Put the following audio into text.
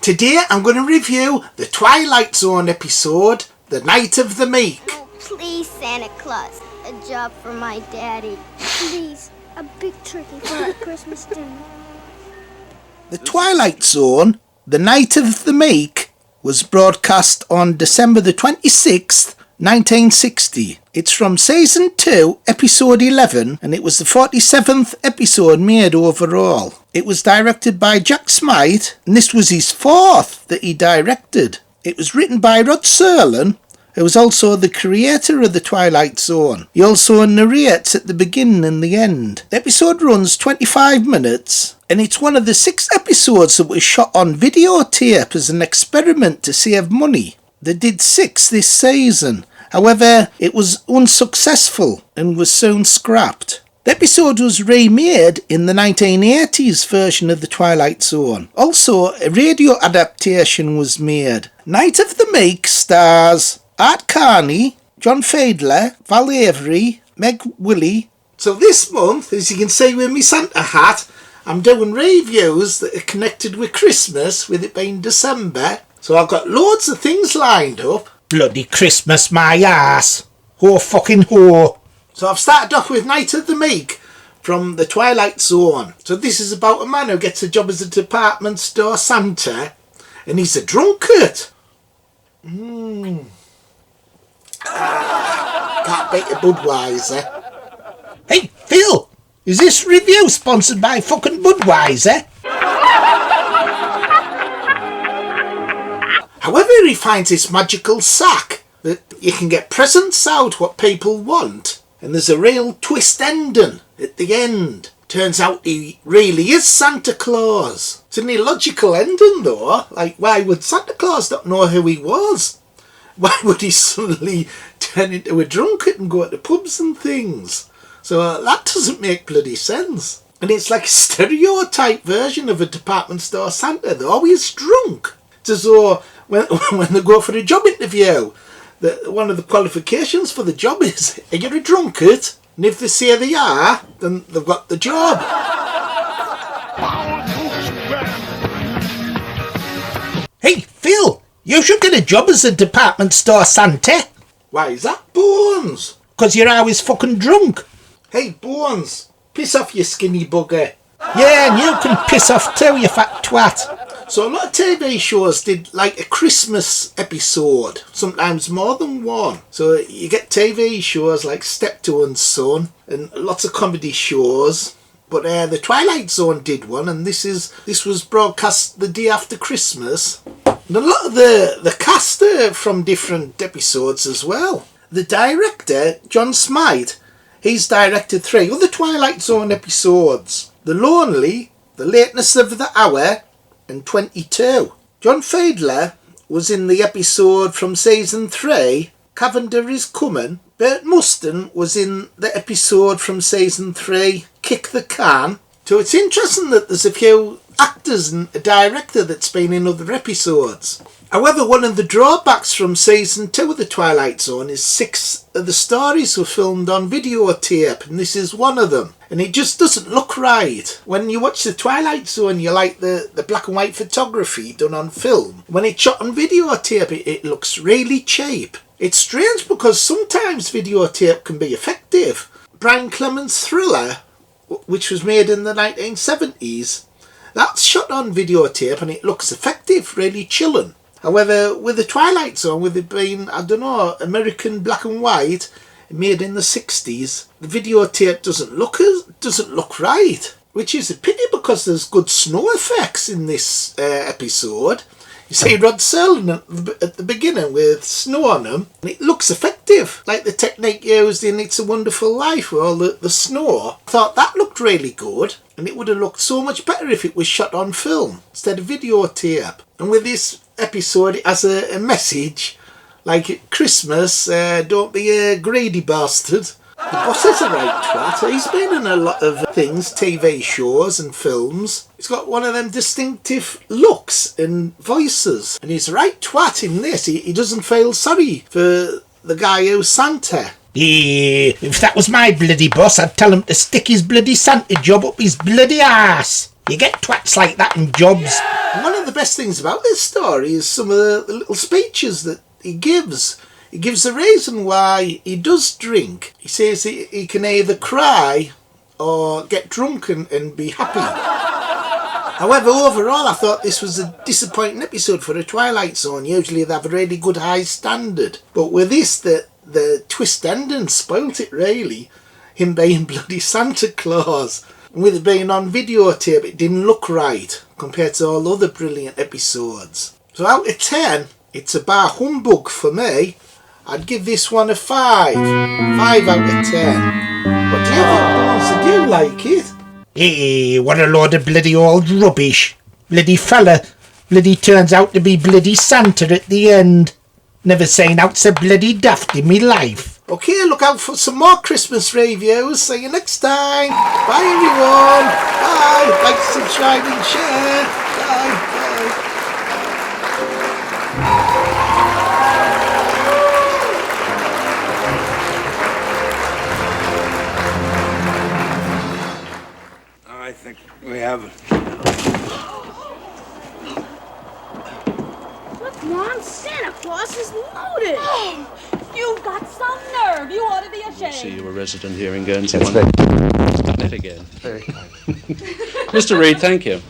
Today I'm going to review the Twilight Zone episode, The Night of the Meek. Oh, please, Santa Claus, a job for my daddy. Please, a big turkey for our Christmas dinner. The Twilight Zone, The Night of the Meek, was broadcast on December the 26th, 1960. It's from Season 2, Episode 11, and it was the 47th episode made overall. It was directed by Jack Smight, and this was his fourth that he directed. It was written by Rod Serling, who was also the creator of the Twilight Zone. He also narrates at the beginning and the end. The episode runs 25 minutes, and it's one of the 6 episodes that was shot on videotape as an experiment to save money. They did 6 this season. However, it was unsuccessful and was soon scrapped. The episode was remade in the 1980s version of The Twilight Zone. Also, a radio adaptation was made. Night of the Meek stars Carney, John Fiedler, Val Avery, Meg Wyllie. So this month, as you can see with my Santa hat, I'm doing reviews that are connected with Christmas, with it being December. So I've got loads of things lined up. Bloody Christmas, my ass. Ho fucking ho. So I've started off with Night of the Meek from the Twilight Zone. So this is about a man who gets a job as a department store Santa, and he's a drunkard. Can't beat a Budweiser. Hey, Phil, is this review sponsored by fucking Budweiser? However, he finds this magical sack that you can get presents out what people want, and there's a real twist ending at the end. Turns out he really is Santa Claus. It's an illogical ending though. Like, why would Santa Claus not know who he was? Why would he suddenly turn into a drunkard and go to pubs and things? So that doesn't make bloody sense. And it's like a stereotype version of a department store Santa. They're always drunk. It's as though when they go for a job interview, one of the qualifications for the job is, are you a drunkard? And if they say they are, then they've got the job. Hey, Phil, you should get a job as a department store Santa. Why is that, Bones? Because you're always fucking drunk. Hey, Bones, piss off, you skinny bugger. Yeah, and you can piss off too, you fat twat. So a lot of TV shows did like a Christmas episode, sometimes more than one. So you get TV shows like Steptoe and Son, and lots of comedy shows. But the Twilight Zone did one, and this was broadcast the day after Christmas. And a lot of the cast are from different episodes as well. The director, John Smight, he's directed 3 other Twilight Zone episodes. The Lonely, The Lateness of the Hour, and 22. John Fiedler was in the episode from Season 3, Cavender is Coming. Burt Mustin was in the episode from Season 3, Kick the Can. So it's interesting that there's a few actors and a director that's been in other episodes. However, one of the drawbacks from Season 2 of the Twilight Zone is 6 of the stories were filmed on videotape, and this is one of them. And it just doesn't look right. When you watch the Twilight Zone, you like the black and white photography done on film. When it's shot on videotape, it looks really cheap. It's strange because sometimes videotape can be effective. Brian Clemens' Thriller, which was made in the 1970s, that's shot on videotape and it looks effective, really chilling. However, with the Twilight Zone, with it being, I don't know, American black and white, made in the 60s, the videotape doesn't look right, which is a pity because there's good snow effects in this episode. You see Rod Serling at the beginning with snow on him, and it looks effective, like the technique used in It's a Wonderful Life with all the snow. I thought that looked really good, and it would have looked so much better if it was shot on film instead of videotape. And with this episode, it has a message like at Christmas, don't be a greedy bastard. The boss is a right twat. He's been in a lot of things, TV shows and films. He's got one of them distinctive looks and voices. And he's a right twat in this. He doesn't feel sorry for the guy who's Santa. Yeah, if that was my bloody boss, I'd tell him to stick his bloody Santa job up his bloody ass. You get twats like that in jobs. And one of the best things about this story is some of the little speeches that he gives. He gives the reason why he does drink. He says he can either cry or get drunk and be happy. However, overall, I thought this was a disappointing episode for a Twilight Zone. Usually they have a really good high standard. But with this, the twist ending spoilt it, really. Him being bloody Santa Claus. And with it being on videotape, it didn't look right compared to all other brilliant episodes. So out of 10, it's a bar humbug for me. I'd give this one a 5. 5 out of 10. What do you think, Bones? Do you like it? Hey, what a load of bloody old rubbish. Bloody fella. Bloody turns out to be bloody Santa at the end. Never seen out so bloody daft in me life. Okay, look out for some more Christmas reviews. See you next time. Bye, everyone. Bye. Like, subscribe and share. Bye. I think we have it. Look, Mom, Santa Claus is loaded. Oh, you've got some nerve. You ought to be ashamed. See, you a resident here in Guernsey. That's very Done it again. very kind. Mr. Reed, thank you.